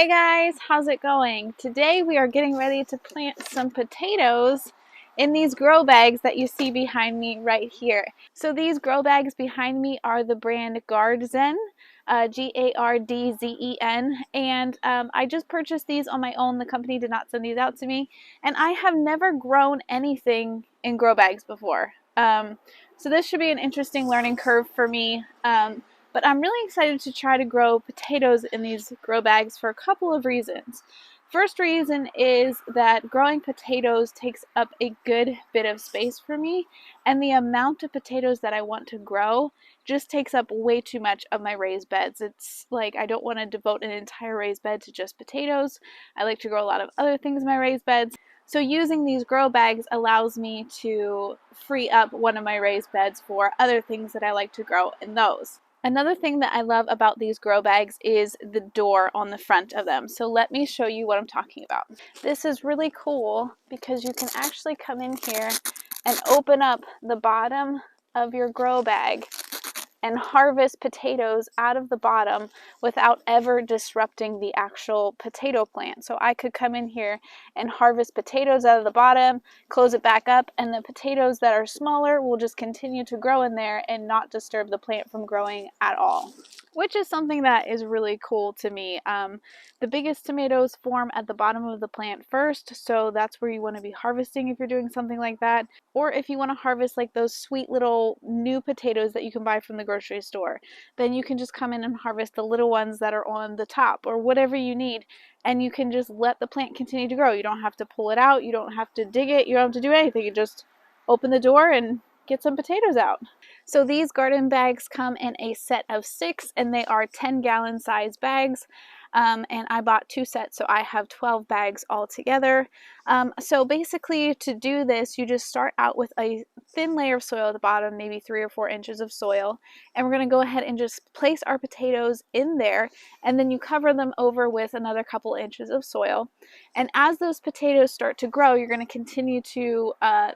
Hey guys, how's it going? Today we are getting ready to plant some potatoes in these grow bags that you see behind me right here. So these grow bags behind me are the brand Gardzen, Gardzen, and I just purchased these on my own. The company did not send these out to me, and I have never grown anything in grow bags before. So this should be an interesting learning curve for me. But I'm really excited to try to grow potatoes in these grow bags for a couple of reasons. First reason is that growing potatoes takes up a good bit of space for me, and the amount of potatoes that I want to grow just takes up way too much of my raised beds. It's like I don't want to devote an entire raised bed to just potatoes. I like to grow a lot of other things in my raised beds. So using these grow bags allows me to free up one of my raised beds for other things that I like to grow in those. Another thing that I love about these grow bags is the door on the front of them. So let me show you what I'm talking about. This is really cool because you can actually come in here and open up the bottom of your grow bag and harvest potatoes out of the bottom without ever disrupting the actual potato plant. So I could come in here and harvest potatoes out of the bottom, close it back up, and the potatoes that are smaller will just continue to grow in there and not disturb the plant from growing at all, which is something that is really cool to me. The biggest tomatoes form at the bottom of the plant first, so that's where you want to be harvesting if you're doing something like that. Or if you want to harvest like those sweet little new potatoes that you can buy from the grocery store, then you can just come in and harvest the little ones that are on the top or whatever you need, and you can just let the plant continue to grow. You don't have to pull it out, you don't have to dig it, you don't have to do anything. You just open the door and get some potatoes out. So these garden bags come in a set of 6, and they are 10-gallon size bags. And I bought 2 sets, so I have 12 bags altogether. So basically to do this, you just start out with a thin layer of soil at the bottom, maybe 3 or 4 inches of soil, and we're going to go ahead and just place our potatoes in there, and then you cover them over with another couple inches of soil. And as those potatoes start to grow, you're going to continue to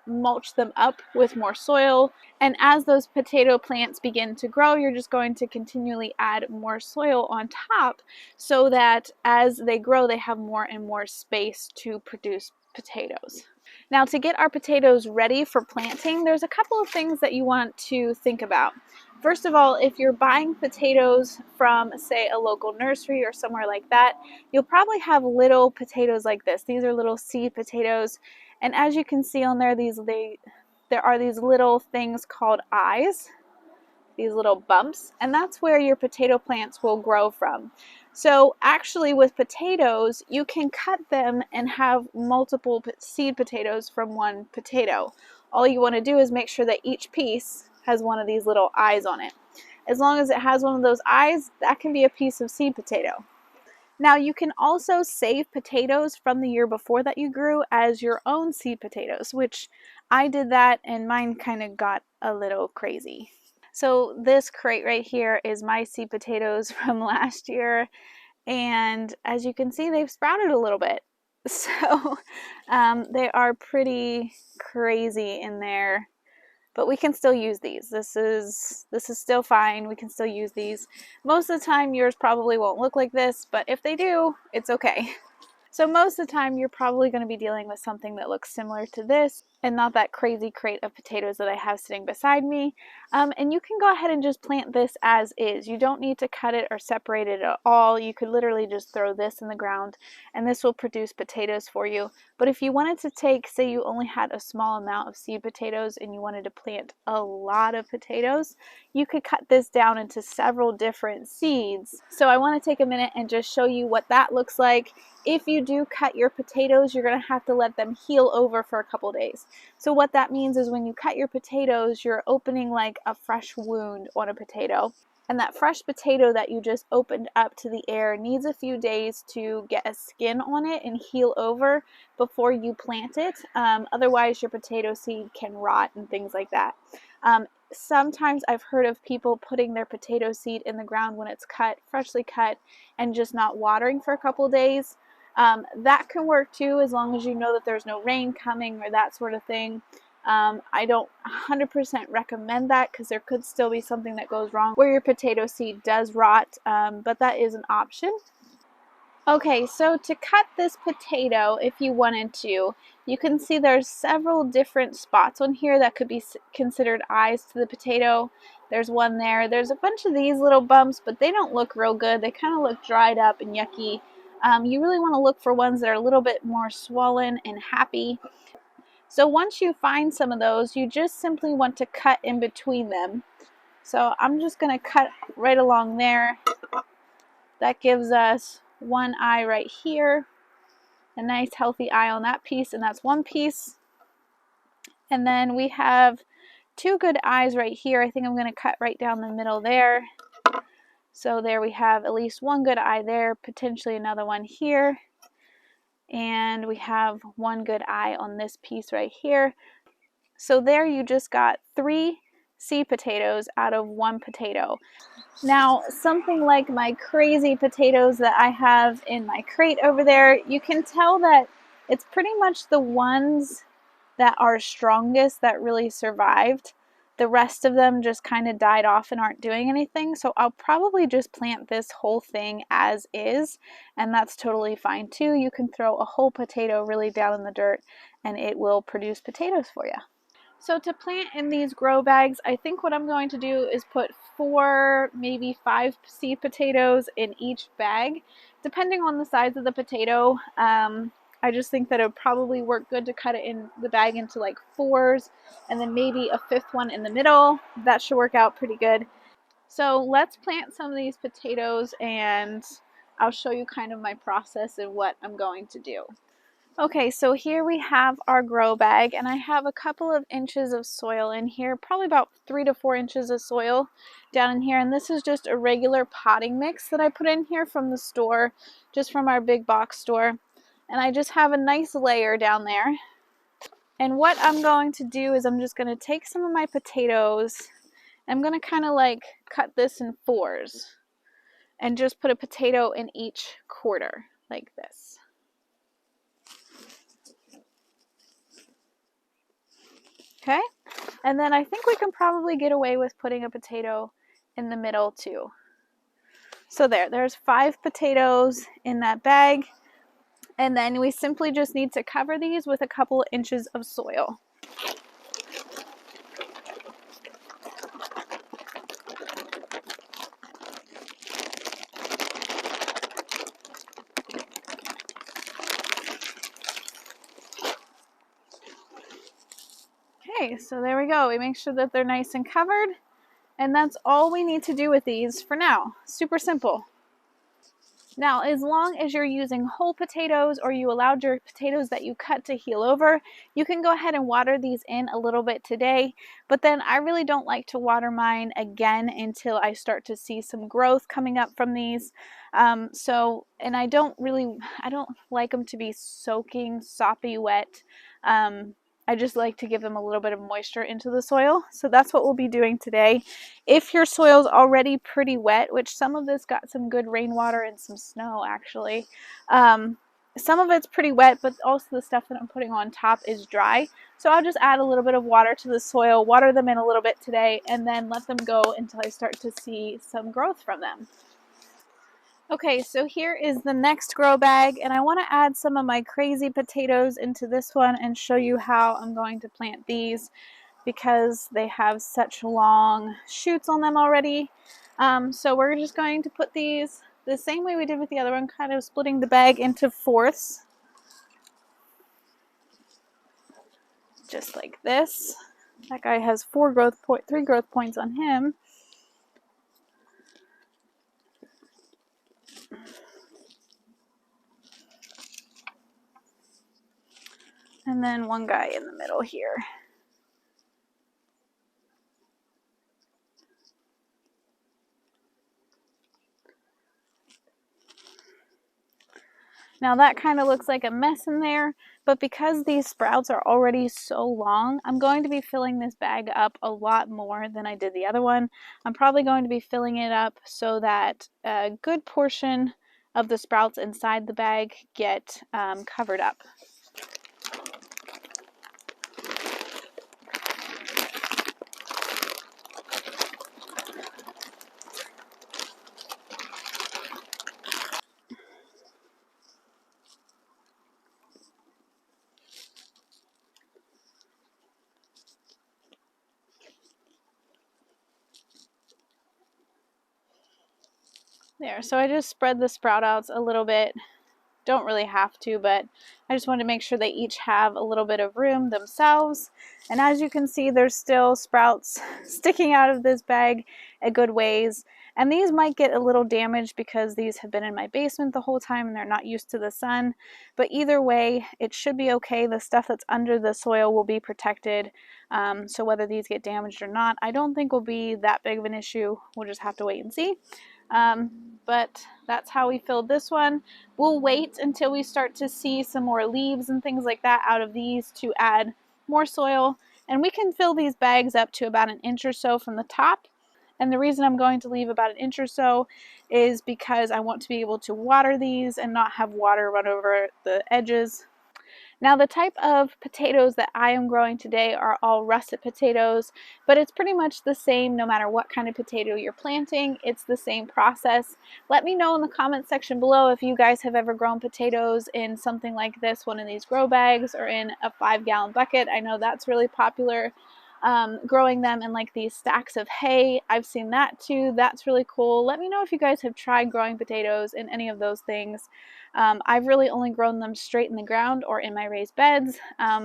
mulch them up with more soil, and as those potato plants begin to grow, you're just going to continually add more soil on top, so that as they grow, they have more and more space to produce potatoes. Now, to get our potatoes ready for planting, there's a couple of things that you want to think about. First of all, if you're buying potatoes from, say, a local nursery or somewhere like that, you'll probably have little potatoes like this. These are little seed potatoes, and as you can see on there, there are these little things called eyes, these little bumps, and that's where your potato plants will grow from. So actually with potatoes, you can cut them and have multiple seed potatoes from one potato. All you want to do is make sure that each piece has one of these little eyes on it. As long as it has one of those eyes, that can be a piece of seed potato. Now you can also save potatoes from the year before that you grew as your own seed potatoes, which I did that and mine kind of got a little crazy. So this crate right here is my seed potatoes from last year, and as you can see, they've sprouted a little bit. So they are pretty crazy in there, but we can still use these. This is still fine. We can still use these. Most of the time yours probably won't look like this, but if they do, it's okay. So most of the time you're probably going to be dealing with something that looks similar to this and not that crazy crate of potatoes that I have sitting beside me. And you can go ahead and just plant this as is. You don't need to cut it or separate it at all. You could literally just throw this in the ground and this will produce potatoes for you. But if you wanted to take, say you only had a small amount of seed potatoes and you wanted to plant a lot of potatoes, you could cut this down into several different seeds. So I want to take a minute and just show you what that looks like. If you do cut your potatoes, you're going to have to let them heal over for a couple days. So what that means is when you cut your potatoes, you're opening like a fresh wound on a potato. And that fresh potato that you just opened up to the air needs a few days to get a skin on it and heal over before you plant it. Otherwise, your potato seed can rot and things like that. Sometimes I've heard of people putting their potato seed in the ground when it's cut, freshly cut, and just not watering for a couple days. That can work too, as long as you know that there's no rain coming or that sort of thing. I don't 100% recommend that because there could still be something that goes wrong where your potato seed does rot, but that is an option. Okay, so to cut this potato, if you wanted to, you can see there's several different spots on here that could be considered eyes to the potato. There's one there. There's a bunch of these little bumps, but they don't look real good. They kind of look dried up and yucky. You really want to look for ones that are a little bit more swollen and happy. So once you find some of those, you just simply want to cut in between them. So I'm just going to cut right along there. That gives us one eye right here, a nice healthy eye on that piece, and that's one piece. And then we have two good eyes right here. I think I'm going to cut right down the middle there. So there we have at least one good eye there, potentially another one here. And we have one good eye on this piece right here. So there you just got 3 seed potatoes out of 1 potato. Now, something like my crazy potatoes that I have in my crate over there, you can tell that it's pretty much the ones that are strongest that really survived. The rest of them just kind of died off and aren't doing anything. So I'll probably just plant this whole thing as is, and that's totally fine too. You can throw a whole potato really down in the dirt and it will produce potatoes for you. So to plant in these grow bags, I think what I'm going to do is put 4, maybe 5 seed potatoes in each bag, depending on the size of the potato. I just think that it would probably work good to cut it in the bag into like 4s, and then maybe a 5th one in the middle. That should work out pretty good. So let's plant some of these potatoes, and I'll show you kind of my process and what I'm going to do. Okay, so here we have our grow bag, and I have a couple of inches of soil in here, probably about 3 to 4 inches of soil down in here, and this is just a regular potting mix that I put in here from the store, just from our big box store, and I just have a nice layer down there. And what I'm going to do is I'm just going to take some of my potatoes, I'm going to kind of like cut this in 4s, and just put a potato in each quarter, like this. Okay, and then I think we can probably get away with putting a potato in the middle too. So there's 5 potatoes in that bag, and then we simply just need to cover these with a couple inches of soil. Okay, so there we go. We make sure that they're nice and covered, and that's all we need to do with these for now. Super simple. Now, as long as you're using whole potatoes, or you allowed your potatoes that you cut to heal over, you can go ahead and water these in a little bit today. But then I really don't like to water mine again until I start to see some growth coming up from these. And I don't like them to be soaking, soppy wet. I just like to give them a little bit of moisture into the soil. So that's what we'll be doing today. If your soil's already pretty wet, which some of this got some good rainwater and some snow actually, some of it's pretty wet, but also the stuff that I'm putting on top is dry. So I'll just add a little bit of water to the soil, water them in a little bit today, and then let them go until I start to see some growth from them. Okay, so here is the next grow bag, and I want to add some of my crazy potatoes into this one and show you how I'm going to plant these, because they have such long shoots on them already. So we're just going to put these the same way we did with the other one, kind of splitting the bag into 4ths. Just like this. That guy has 3 growth points on him. And then one guy in the middle here. Now that kind of looks like a mess in there, but because these sprouts are already so long, I'm going to be filling this bag up a lot more than I did the other one. I'm probably going to be filling it up so that a good portion of the sprouts inside the bag get covered up. There, so I just spread the sprout outs a little bit. Don't really have to, but I just wanted to make sure they each have a little bit of room themselves. And as you can see, there's still sprouts sticking out of this bag a good ways. And these might get a little damaged because these have been in my basement the whole time and they're not used to the sun. But either way, it should be okay. The stuff that's under the soil will be protected. So whether these get damaged or not, I don't think will be that big of an issue. We'll just have to wait and see. But that's how we filled this one. We'll wait until we start to see some more leaves and things like that out of these to add more soil. And we can fill these bags up to about 1 inch or so from the top. And the reason I'm going to leave about 1 inch or so is because I want to be able to water these and not have water run over the edges. Now the type of potatoes that I am growing today are all russet potatoes, but it's pretty much the same no matter what kind of potato you're planting. It's the same process. Let me know in the comment section below if you guys have ever grown potatoes in something like this, one of these grow bags, or in a 5-gallon bucket. I know that's really popular. Growing them in like these stacks of hay. I've seen that too. That's really cool. Let me know if you guys have tried growing potatoes in any of those things. I've really only grown them straight in the ground or in my raised beds.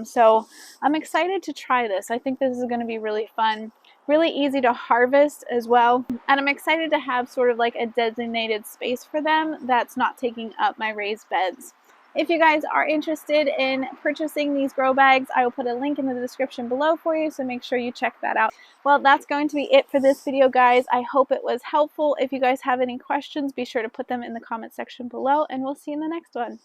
So I'm excited to try this. I think this is going to be really fun. Really easy to harvest as well. And I'm excited to have sort of like a designated space for them that's not taking up my raised beds. If you guys are interested in purchasing these grow bags, I will put a link in the description below for you, so make sure you check that out. Well, that's going to be it for this video, guys. I hope it was helpful. If you guys have any questions, be sure to put them in the comment section below, and we'll see you in the next one.